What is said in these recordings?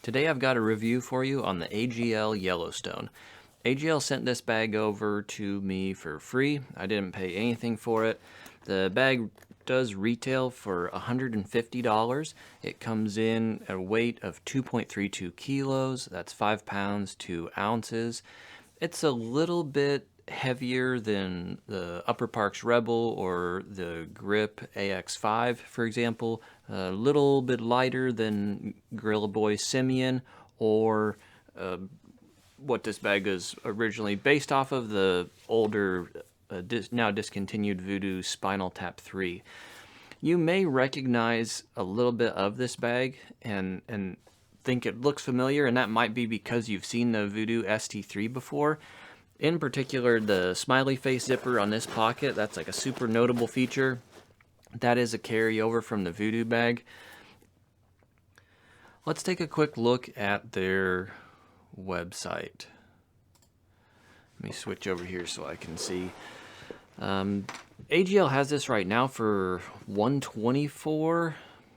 Today I've got a review for you on the AGL Yellowstone. AGL sent this bag over to me for free. I didn't pay anything for it. The bag does retail for $150. It comes in at a weight of 2.32 kilos. That's 5 pounds, 2 ounces. It's a little bit heavier than the Upper Parks Rebel or the Grip AX5, for example. A little bit lighter than Gorilla Boy Simeon or what this bag is originally based off of, the older, now discontinued Voodoo Spinal Tap 3. You may recognize a little bit of this bag and think it looks familiar, and that might be because you've seen the Voodoo ST3 before. In particular, the smiley face zipper on this pocket, that's like a super notable feature. That is a carryover from the Voodoo bag. Let's take a quick look at their website. Let me switch over here so I can see. AGL has this right now for $124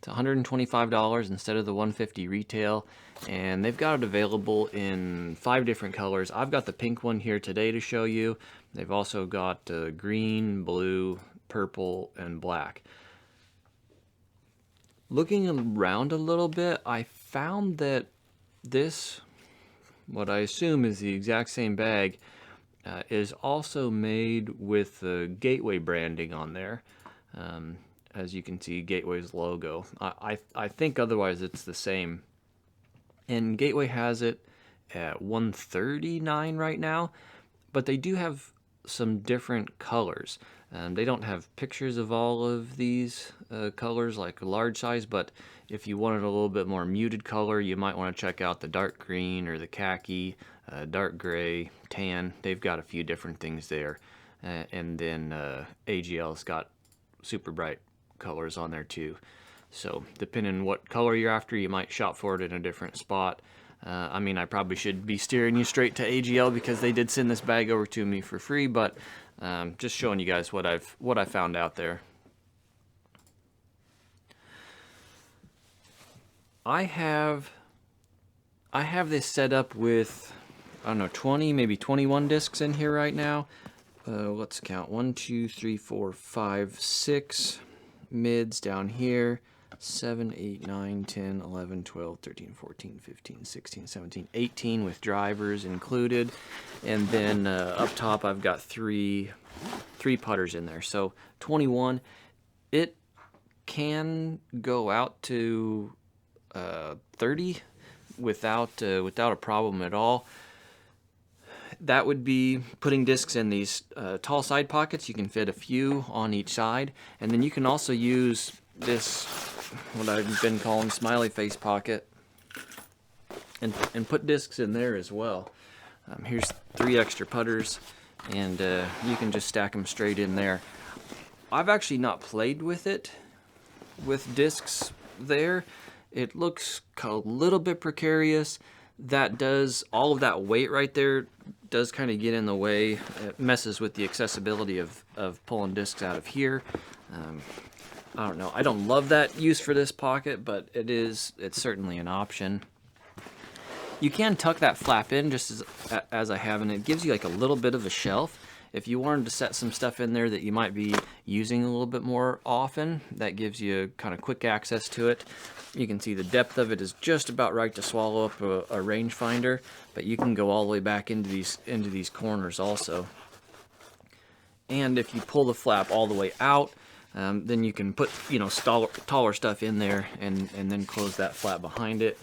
to $125 instead of the $150 retail, and they've got it available in 5 different colors. I've got the pink one here today to show you. They've also got green, blue, purple, and black. Looking around a little bit, I found that this, what I assume is the exact same bag, is also made with the Gateway branding on there. As you can see, Gateway's logo. I think otherwise it's the same. And Gateway has it at $139 right now, but they do have some different colors. They don't have pictures of all of these colors like a large size, but if you wanted a little bit more muted color, you might want to check out the dark green or the khaki, dark gray, tan. They've got a few different things there. And then AGL's got super bright colors on there too. So depending on what color you're after, you might shop for it in a different spot. I mean, I probably should be steering you straight to AGL because they did send this bag over to me for free, but just showing you guys what I found out there. I have this set up with, I don't know, 20, maybe 21 discs in here right now. Let's count 1, 2, 3, 4, 5, 6 mids down here. 7, 8, 9, 10, 11, 12, 13, 14, 15, 16, 17, 18 with drivers included. And then up top I've got three putters in there. So 21. It can go out to 30 without a problem at all. That would be putting discs in these tall side pockets. You can fit a few on each side, and then you can also use this, what I've been calling smiley face pocket, and put discs in there as well. Here's 3 extra putters, and you can just stack them straight in there. I've actually not played with it with discs there. It looks a little bit precarious. That does, all of that weight right there does kind of get in the way. It messes with the accessibility of pulling discs out of here. I don't know. I don't love that use for this pocket, but it's certainly an option. You can tuck that flap in just as I have, and it gives you like a little bit of a shelf. If you wanted to set some stuff in there that you might be using a little bit more often, that gives you kind of quick access to it. You can see the depth of it is just about right to swallow up a rangefinder, but you can go all the way back into these corners also. And if you pull the flap all the way out, then you can put, you know, taller stuff in there and then close that flap behind it.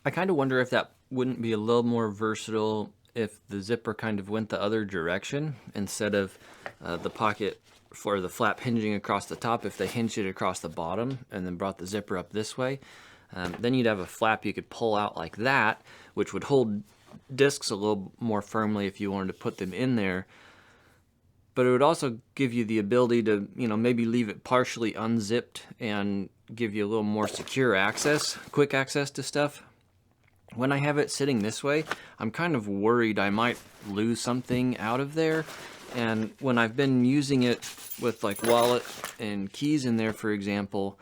I kind of wonder if that wouldn't be a little more versatile if the zipper kind of went the other direction instead of the pocket for the flap hinging across the top. If they hinged it across the bottom and then brought the zipper up this way, then you'd have a flap you could pull out like that, which would hold discs a little more firmly if you wanted to put them in there. But it would also give you the ability to, you know, maybe leave it partially unzipped and give you a little more secure access, quick access to stuff. When I have it sitting this way, I'm kind of worried I might lose something out of there, And when I've been using it with like wallet and keys in there, for example,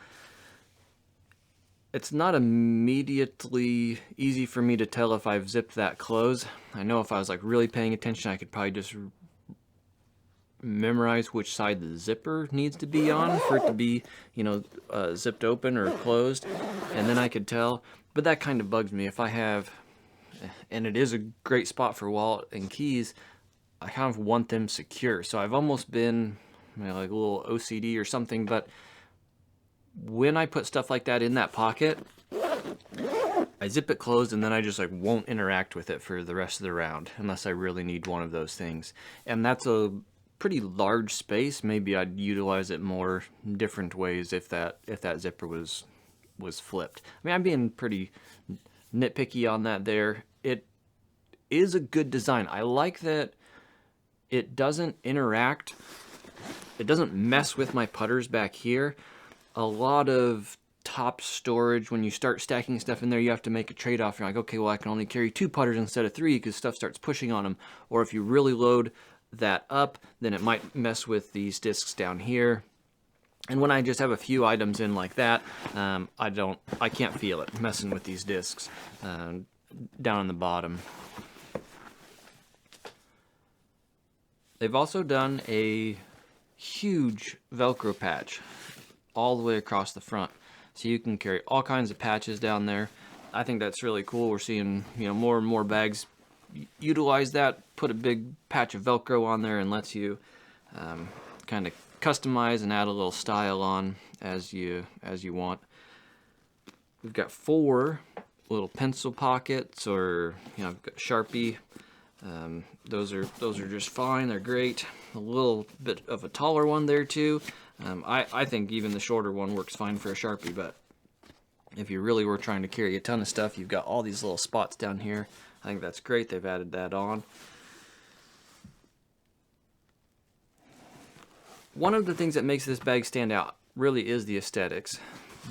it's not immediately easy for me to tell if I've zipped that close. I know if I was like really paying attention, I could probably just memorize which side the zipper needs to be on for it to be, you know, zipped open or closed, and then I could tell. But that kind of bugs me. If I have, and it is a great spot for wallet and keys, I kind of want them secure. So I've almost been, you know, like a little OCD or something, but when I put stuff like that in that pocket, I zip it closed and then I just like won't interact with it for the rest of the round unless I really need one of those things. And that's a pretty large space. Maybe I'd utilize it more different ways if that zipper was flipped. I mean, I'm being pretty nitpicky on that there. It is a good design. I like that it doesn't interact. It doesn't mess with my putters back here. A lot of top storage, when you start stacking stuff in there, you have to make a trade-off. You're like, okay, well, I can only carry 2 putters instead of 3 because stuff starts pushing on them. Or if you really load that up, then it might mess with these discs down here. And when I just have a few items in like that, I can't feel it messing with these discs down on the bottom. They've also done a huge Velcro patch all the way across the front, so you can carry all kinds of patches down there. I think that's really cool. We're seeing, you know, more and more bags utilize that, put a big patch of Velcro on there, and lets you kind of customize and add a little style on as you want. We've got 4 little pencil pockets, or, you know, I've got Sharpie. Those are just fine. They're great. A little bit of a taller one there too. I think even the shorter one works fine for a Sharpie, but if you really were trying to carry a ton of stuff, you've got all these little spots down here. I think that's great. They've added that on. One of the things that makes this bag stand out really is the aesthetics.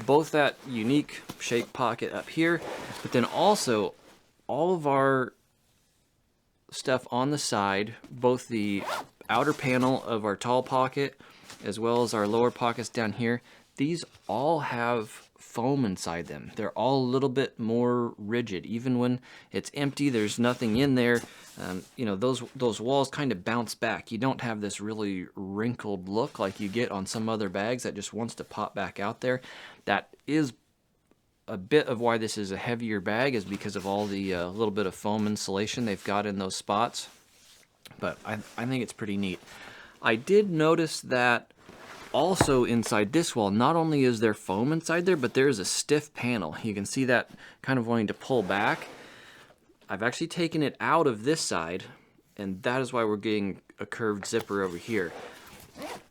Both that unique shaped pocket up here, but then also all of our stuff on the side, both the outer panel of our tall pocket as well as our lower pockets down here, these all have foam inside them. They're all a little bit more rigid. Even when it's empty, there's nothing in there. You know, those walls kind of bounce back. You don't have this really wrinkled look like you get on some other bags that just wants to pop back out there. That is a bit of why this is a heavier bag, is because of all the little bit of foam insulation they've got in those spots. But I think it's pretty neat. I did notice that also inside this wall, not only is there foam inside there, but there's a stiff panel. You can see that kind of wanting to pull back. I've actually taken it out of this side, and that is why we're getting a curved zipper over here.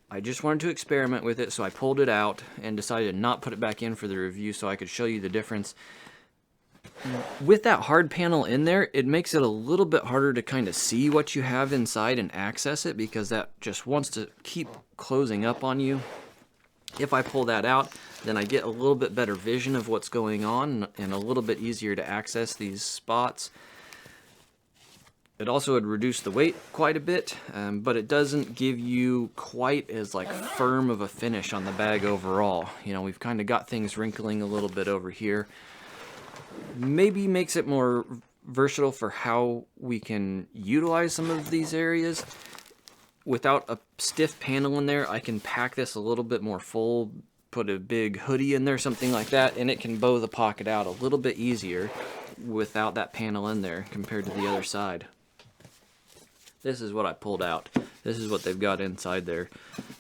I just wanted to experiment with it, so I pulled it out and decided to not put it back in for the review so I could show you the difference. With that hard panel in there, it makes it a little bit harder to kind of see what you have inside and access it, because that just wants to keep closing up on you. If I pull that out, then I get a little bit better vision of what's going on and a little bit easier to access these spots. It also would reduce the weight quite a bit, but it doesn't give you quite as like firm of a finish on the bag overall. You know, we've kind of got things wrinkling a little bit over here. Maybe makes it more versatile for how we can utilize some of these areas. Without a stiff panel in there, I can pack this a little bit more full, put a big hoodie in there, something like that, and it can bow the pocket out a little bit easier without that panel in there compared to the other side. This is what I pulled out. This is what they've got inside there.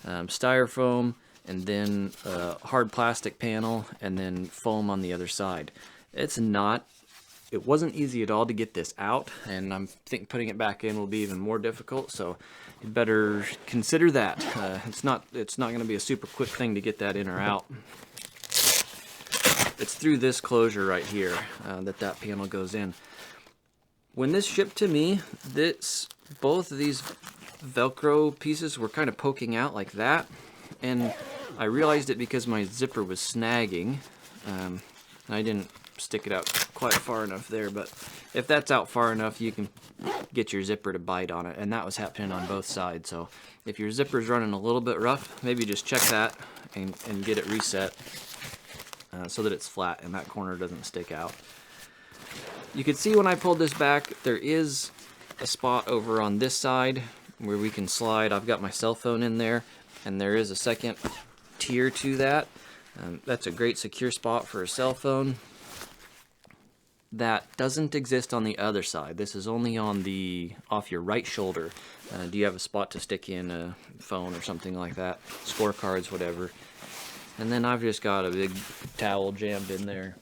Styrofoam, and then a hard plastic panel, and then foam on the other side. It wasn't easy at all to get this out, and I'm thinking putting it back in will be even more difficult, so you better consider that. It's not going to be a super quick thing to get that in or out. It's through this closure right here that panel goes in. When this shipped to me, both of these Velcro pieces were kind of poking out like that, and I realized it because my zipper was snagging. I didn't stick it out quite far enough there, but if that's out far enough, you can get your zipper to bite on it, and that was happening on both sides. So if your zipper's running a little bit rough, maybe just check that and get it reset so that it's flat and that corner doesn't stick out. You can see when I pulled this back, there is a spot over on this side where we can slide. I've got my cell phone in there, and there is a second tier to that. That's a great secure spot for a cell phone. That doesn't exist on the other side. This is only on the off your right shoulder. Do you have a spot to stick in a phone or something like that? Scorecards, whatever. And then I've just got a big towel jammed in there.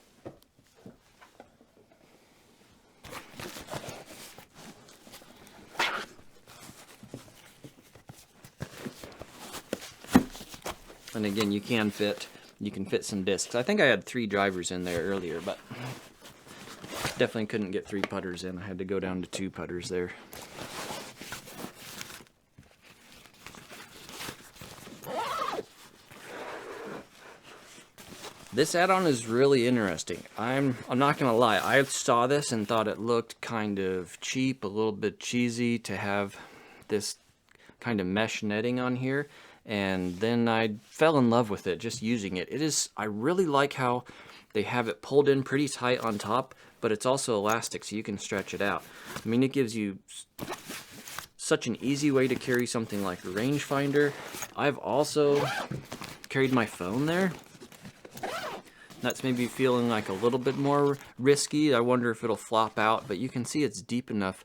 And again, you can fit some discs. I think I had 3 drivers in there earlier, but definitely couldn't get 3 putters in. I had to go down to 2 putters there. This add-on is really interesting. I'm not gonna lie, I saw this and thought it looked kind of cheap, a little bit cheesy to have this kind of mesh netting on here. And then I fell in love with it, just using it. I really like how they have it pulled in pretty tight on top, but it's also elastic, so you can stretch it out. I mean, it gives you such an easy way to carry something like a rangefinder. I've also carried my phone there. That's maybe feeling like a little bit more risky. I wonder if it'll flop out, but you can see it's deep enough.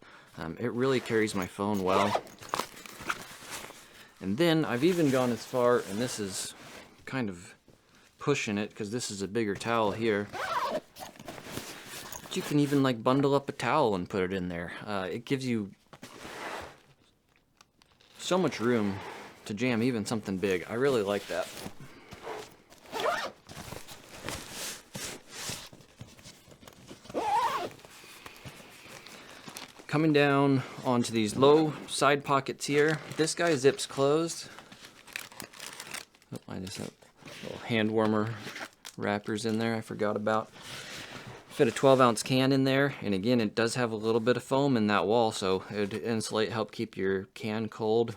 It really carries my phone well. And then I've even gone as far, and this is kind of pushing it because this is a bigger towel here, but you can even like bundle up a towel and put it in there. It gives you so much room to jam even something big. I really like that. Coming down onto these low side pockets here, this guy zips closed. Oh, I just have little hand warmer wrappers in there I forgot about. Fit a 12-ounce can in there, and again, it does have a little bit of foam in that wall, so it would insulate, help keep your can cold.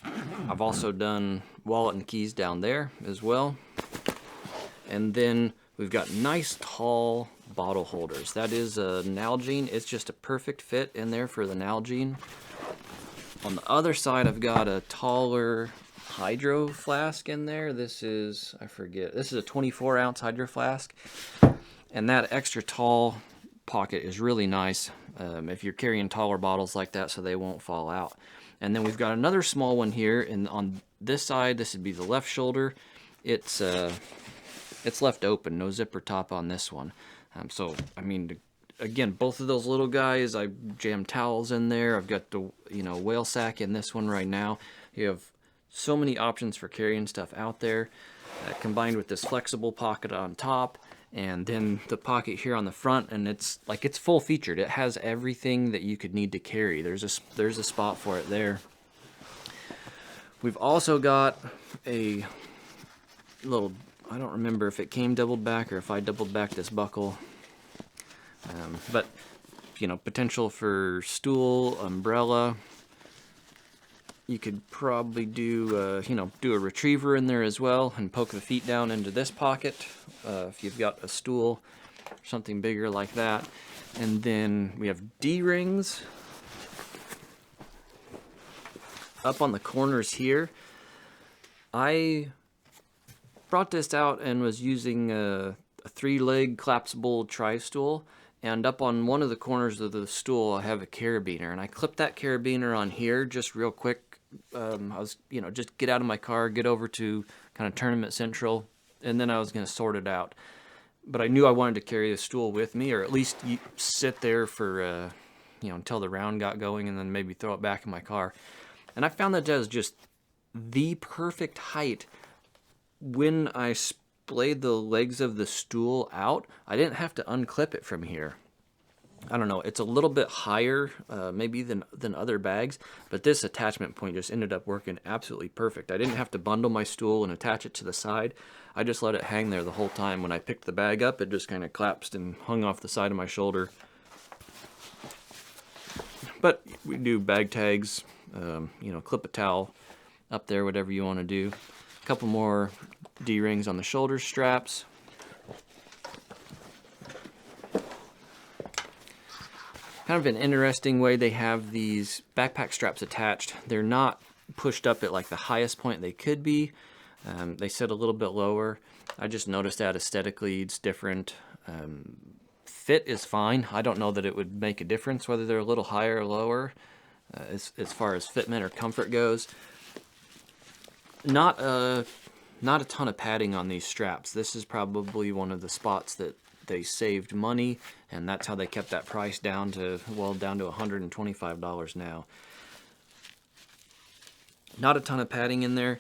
I've also done wallet and keys down there as well. And then we've got nice tall bottle holders. That is a Nalgene. It's just a perfect fit in there for the Nalgene. On the other side, I've got a taller hydro flask in there. This is, I forget, this is a 24-ounce hydro flask. And that extra tall pocket is really nice if you're carrying taller bottles like that so they won't fall out. And then we've got another small one here, and on this side, this would be the left shoulder. It's left open, no zipper top on this one. So, I mean, again, both of those little guys, I jammed towels in there. I've got the, whale sack in this one right now. You have so many options for carrying stuff out there, combined with this flexible pocket on top, and then the pocket here on the front, and it's full featured. It has everything that you could need to carry. There's a spot for it there. We've also got a little, I don't remember if it came doubled back or if I doubled back this buckle, but potential for stool, umbrella. You could probably do a retriever in there as well and poke the feet down into this pocket if you've got a stool or something bigger like that. And then we have D-rings up on the corners here. I brought this out and was using a 3-leg collapsible tri-stool, and up on one of the corners of the stool I have a carabiner, and I clipped that carabiner on here just real quick. I was, just get out of my car, get over to kind of Tournament Central, and then I was going to sort it out. But I knew I wanted to carry the stool with me, or at least sit there for, until the round got going, and then maybe throw it back in my car. And I found that was just the perfect height. When I splayed the legs of the stool out, I didn't have to unclip it from here. I don't know, it's a little bit higher maybe than other bags, but this attachment point just ended up working absolutely perfect. I didn't have to bundle my stool and attach it to the side. I just let it hang there the whole time. When I picked the bag up, it just kind of collapsed and hung off the side of my shoulder. But we do bag tags, you know, clip a towel up there, whatever you want to do. A couple more D-rings on the shoulder straps. Kind of an interesting way they have these backpack straps attached. They're not pushed up at like the highest point they could be. They sit a little bit lower. I just noticed that aesthetically it's different. Fit is fine. I don't know that it would make a difference whether they're a little higher or lower as far as fitment or comfort goes. Not a ton of padding on these straps. This is probably one of the spots that they saved money, and that's how they kept that price down to, well, down to $125 now. Not a ton of padding in there.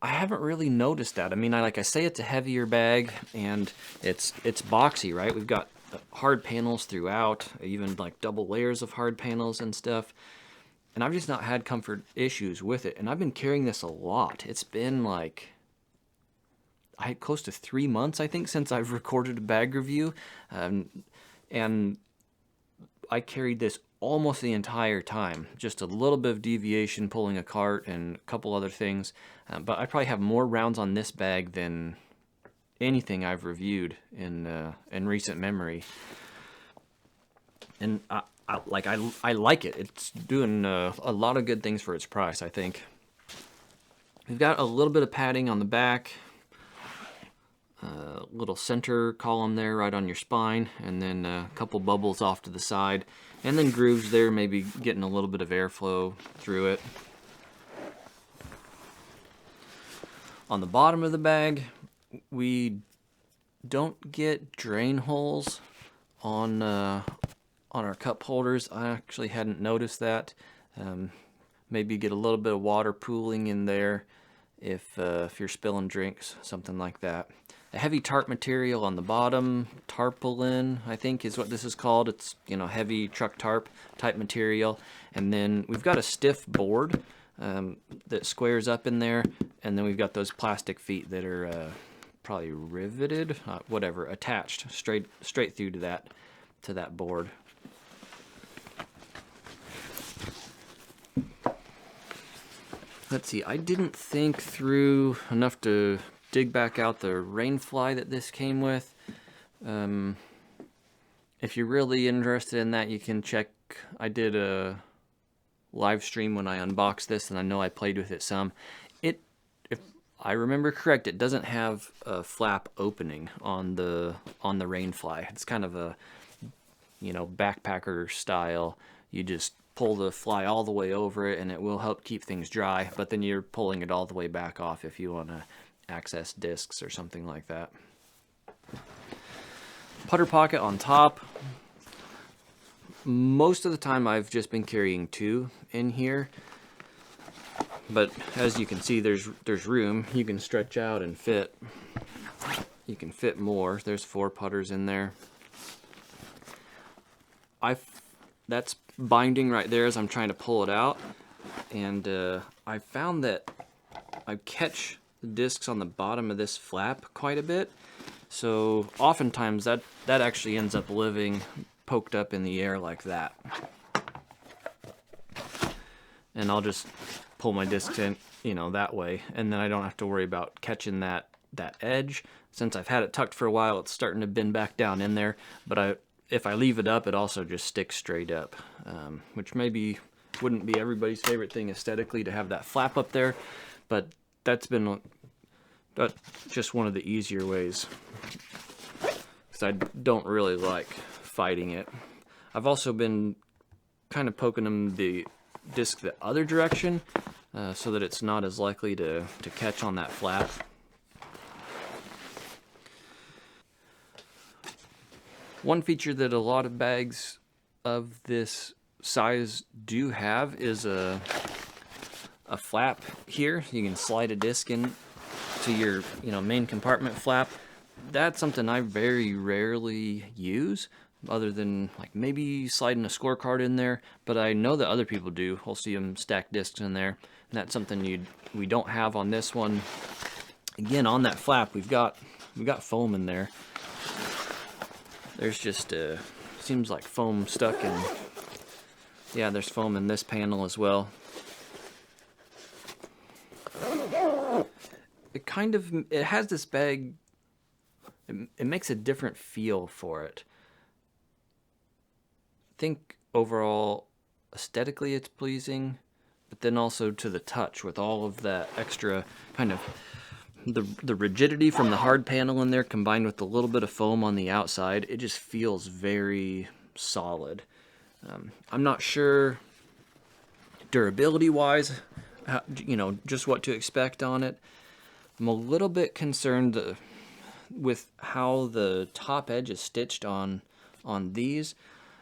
I haven't really noticed that. I mean, like I say, it's a heavier bag, and it's boxy, right? We've got hard panels throughout, even like double layers of hard panels and stuff. And I've just not had comfort issues with it. And I've been carrying this a lot. It's been like, I had close to 3 months, I think, since I've recorded a bag review. And I carried this almost the entire time. Just a little bit of deviation pulling a cart and a couple other things. But I probably have more rounds on this bag than anything I've reviewed in recent memory. And I like it. It's doing a lot of good things for its price, I think. We've got a little bit of padding on the back. Little center column there right on your spine, and then a couple bubbles off to the side, and then grooves there, maybe getting a little bit of airflow through it. On the bottom of the bag, we don't get drain holes on our cup holders. I actually hadn't noticed that. Maybe get a little bit of water pooling in there if you're spilling drinks, something like that. A heavy tarp material on the bottom, tarpaulin, I think is what this is called. It's, you know, heavy truck tarp type material. And then we've got a stiff board that squares up in there, and then we've got those plastic feet that are probably riveted, whatever, attached straight through to that board. Let's see, I didn't think through enough to dig back out the rain fly that this came with. If you're really interested in that, you can check. I did a live stream when I unboxed this, and I know I played with it some. If I remember correct, it doesn't have a flap opening on the rain fly. It's kind of a, you know, backpacker style. You just pull the fly all the way over it, and it will help keep things dry, but then you're pulling it all the way back off if you want to access discs or something like that. Putter pocket on top. Most of the time I've just been carrying 2 in here, but as you can see, there's room. You can stretch out and fit. You can fit more. There's 4 putters in there. That's binding right there as I'm trying to pull it out, and I found that I catch the discs on the bottom of this flap quite a bit, so oftentimes that actually ends up living poked up in the air like that, and I'll just pull my discs in, you know, that way, and then I don't have to worry about catching that edge. Since I've had it tucked for a while, it's starting to bend back down in there, but if I leave it up, it also just sticks straight up, which maybe wouldn't be everybody's favorite thing aesthetically to have that flap up there, but that's just one of the easier ways, because I don't really like fighting it. I've also been kind of poking them the disc the other direction, so that it's not as likely to catch on that flap. One feature that a lot of bags of this size do have is a flap here. You can slide a disc in to your, you know, main compartment flap. That's something I very rarely use. other than like maybe sliding a scorecard in there, but I know that other people do. I'll see them stack discs in there, and that's something we don't have on this one. Again, on that flap, we got foam in there. There's just seems like foam stuck in. Yeah, there's foam in this panel as well. It has this bag. It makes a different feel for it. I think overall, aesthetically, it's pleasing, but then also to the touch with all of that extra kind of the rigidity from the hard panel in there combined with a little bit of foam on the outside. It just feels very solid. I'm not sure durability wise, just what to expect on it. I'm a little bit concerned with how the top edge is stitched on these.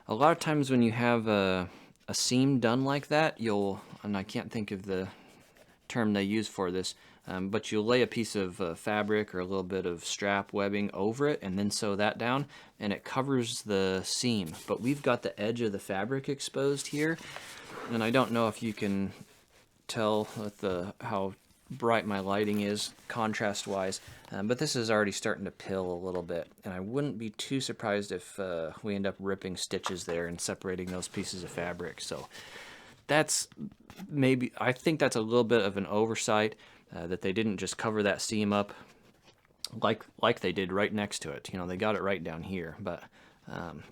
A lot of times when you have a seam done like that, and I can't think of the term they use for this, but you'll lay a piece of fabric or a little bit of strap webbing over it and then sew that down, and it covers the seam. But we've got the edge of the fabric exposed here, and I don't know if you can tell with how bright my lighting is contrast wise, but this is already starting to pill a little bit, and I wouldn't be too surprised if we end up ripping stitches there and separating those pieces of fabric. So that's I think that's a little bit of an oversight, that they didn't just cover that seam up like they did right next to it. They got it right down here, but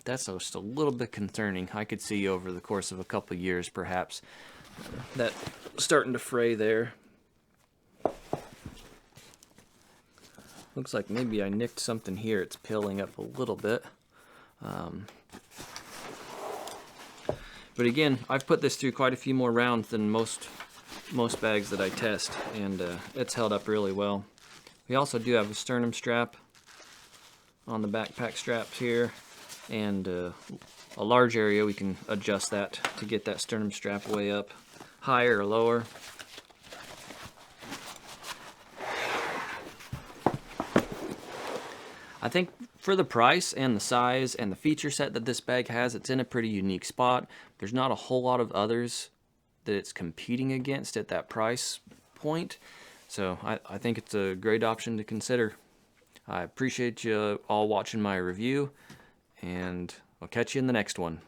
that's just a little bit concerning. I could see over the course of a couple of years perhaps that starting to fray there. Looks like maybe I nicked something here. It's pilling up a little bit. But again, I've put this through quite a few more rounds than most bags that I test, and it's held up really well. We also do have a sternum strap on the backpack straps here, and a large area we can adjust that to get that sternum strap way up, higher or lower. I think for the price and the size and the feature set that this bag has, it's in a pretty unique spot. There's not a whole lot of others that it's competing against at that price point. So I think it's a great option to consider. I appreciate you all watching my review, and I'll catch you in the next one.